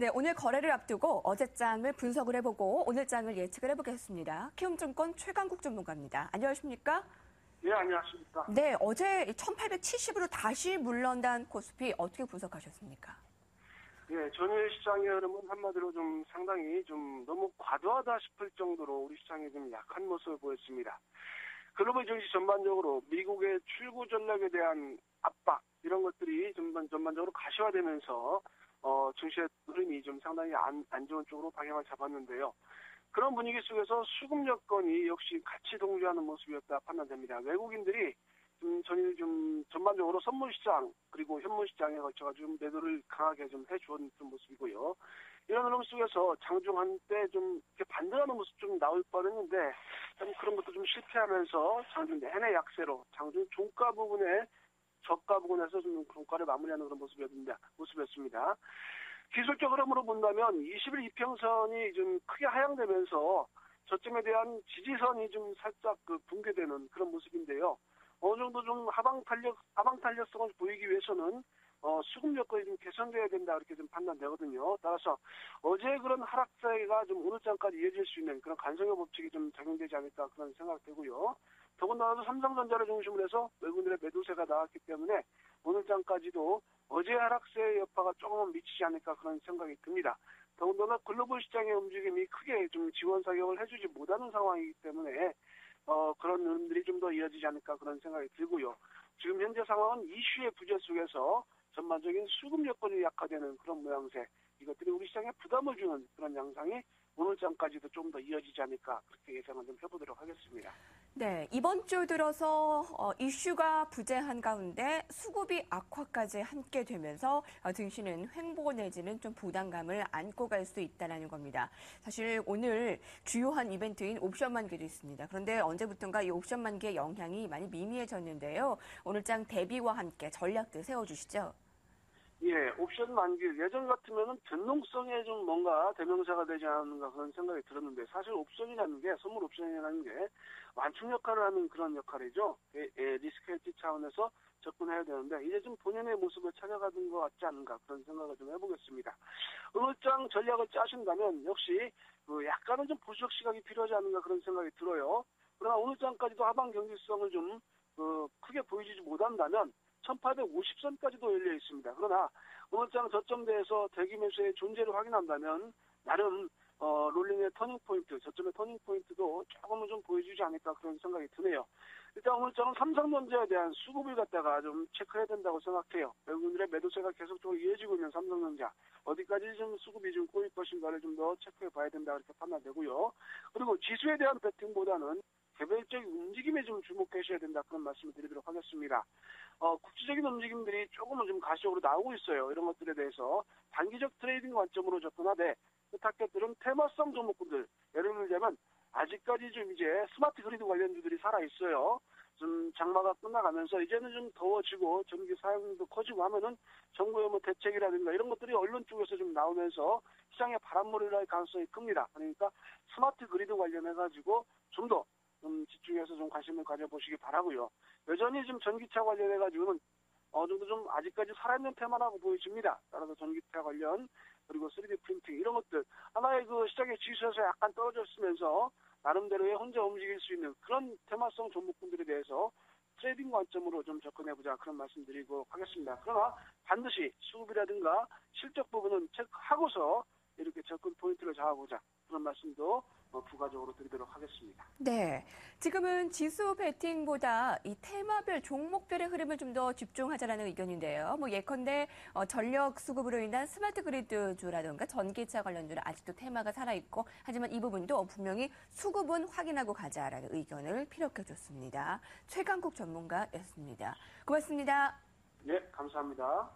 네, 오늘 거래를 앞두고 어제장을 분석을 해보고 오늘장을 예측을 해보겠습니다. 키움증권 최강국 전문가입니다. 안녕하십니까? 네, 안녕하십니까? 네, 어제 1870으로 다시 물러난 코스피 어떻게 분석하셨습니까? 예, 전일 시장의 흐름은 한마디로 좀 상당히 좀 너무 과도하다 싶을 정도로 우리 시장이 좀 약한 모습을 보였습니다. 글로벌 증시 전반적으로 미국의 출구 전략에 대한 압박 이런 것들이 전반적으로 가시화되면서 증시의 흐름이 좀 상당히 안 좋은 쪽으로 방향을 잡았는데요. 그런 분위기 속에서 수급 여건이 역시 같이 동조하는 모습이었다 판단됩니다. 외국인들이 전일 전반적으로 선물 시장 그리고 현물 시장에 걸쳐가지고 매도를 강하게 해주었던 모습이고요. 이런 흐름 속에서 장중 한때 이렇게 반등하는 모습 나올 뻔했는데 그런 것도 실패하면서 장중 내내 약세로 장중 종가 부분에 저가 부분에서 종가를 마무리하는 그런 모습이었습니다. 기술적 흐름으로 본다면 20일 이평선이 크게 하향되면서 저점에 대한 지지선이 살짝 붕괴되는 그런 모습인데요. 어느 정도 하방 탄력성을 보이기 위해서는 수급 여건이 개선돼야 된다 이렇게 판단되거든요. 따라서 어제 그런 하락세가 오늘장까지 이어질 수 있는 그런 간성의 법칙이 적용되지 않을까 그런 생각되고요. 더군다나 삼성전자를 중심으로 해서 외국인들의 매도세가 나왔기 때문에 오늘장까지도 어제 하락세의 여파가 조금은 미치지 않을까 그런 생각이 듭니다. 더군다나 글로벌 시장의 움직임이 크게 지원 사격을 해주지 못하는 상황이기 때문에 그런 흐름들이 더 이어지지 않을까 그런 생각이 들고요. 지금 현재 상황은 이슈의 부재 속에서 전반적인 수급 여건이 약화되는 그런 모양새, 이것들이 우리 시장에 부담을 주는 그런 양상이 오늘장까지도 좀 더 이어지지 않을까 그렇게 예상을 해보도록 하겠습니다. 네, 이번 주 들어서 이슈가 부재한 가운데 수급이 악화까지 함께 되면서 증시는 횡보 내지는 좀 부담감을 안고 갈 수 있다는 겁니다. 사실 오늘 주요한 이벤트인 옵션 만기도 있습니다. 그런데 언제부턴가 이 옵션 만기의 영향이 많이 미미해졌는데요. 오늘장 대비와 함께 전략들 세워주시죠. 예, 옵션 만기 예전 같으면은 변동성에 뭔가 대명사가 되지 않는가 그런 생각이 들었는데 사실 옵션이라는 게 선물 옵션이라는 게 완충 역할을 하는 그런 역할이죠. 리스크 헤지 차원에서 접근해야 되는데 이제 본연의 모습을 찾아가는 것 같지 않은가 그런 생각을 해보겠습니다. 오늘장 전략을 짜신다면 역시 약간은 보수적 시각이 필요하지 않은가 그런 생각이 들어요. 그러나 오늘장까지도 하방 경직성을 크게 보여주지 못한다면 1850선까지도 열려 있습니다. 그러나 오늘장 저점대에서 대기 매수의 존재를 확인한다면 나름 롤링의 터닝포인트, 저점의 터닝포인트도 조금은 보여주지 않을까 그런 생각이 드네요. 일단 오늘장은 삼성전자에 대한 수급을 갖다가 체크해야 된다고 생각해요. 외국인들의 매도세가 계속적으로 이어지고 있는 삼성전자 어디까지 수급이 꼬일 것인가를 더 체크해 봐야 된다 이렇게 판단되고요. 그리고 지수에 대한 배팅보다는 개별적인 움직임에 주목하셔야 된다 그런 말씀을 드리도록 하겠습니다. 국제적인 움직임들이 조금은 가시적으로 나오고 있어요. 이런 것들에 대해서 단기적 트레이딩 관점으로 접근하되 그 타겟들은 테마성 종목군들 예를 들자면 아직까지 이제 스마트 그리드 관련주들이 살아 있어요. 장마가 끝나가면서 이제는 더워지고 전기 사용도 커지고 하면은 정부의 대책이라든가 이런 것들이 언론 쪽에서 나오면서 시장에 바람몰이를 할 가능성이 큽니다. 그러니까 스마트 그리드 관련해가지고 좀 더 집중해서 관심을 가져보시기 바라고요. 여전히 전기차 관련해가지고는 어느 정도 아직까지 살아있는 테마라고 보여집니다. 따라서 전기차 관련 그리고 3D 프린팅 이런 것들 하나의 시장의 지수에서 약간 떨어졌으면서 나름대로의 혼자 움직일 수 있는 그런 테마성 종목군들에 대해서 트레이딩 관점으로 접근해보자 그런 말씀드리고 하겠습니다. 그러나 반드시 수급이라든가 실적 부분은 체크하고서 이렇게 접근 포인트를 잡아보자 그런 말씀도 부가적으로 드리도록 하겠습니다. 네, 지금은 지수 베팅보다 이 테마별 종목별의 흐름을 좀 더 집중하자라는 의견인데요. 예컨대 전력 수급으로 인한 스마트 그리드주라든가 전기차 관련주는 아직도 테마가 살아있고 하지만 이 부분도 분명히 수급은 확인하고 가자라는 의견을 피력해줬습니다. 최강국 전문가였습니다. 고맙습니다. 네, 감사합니다.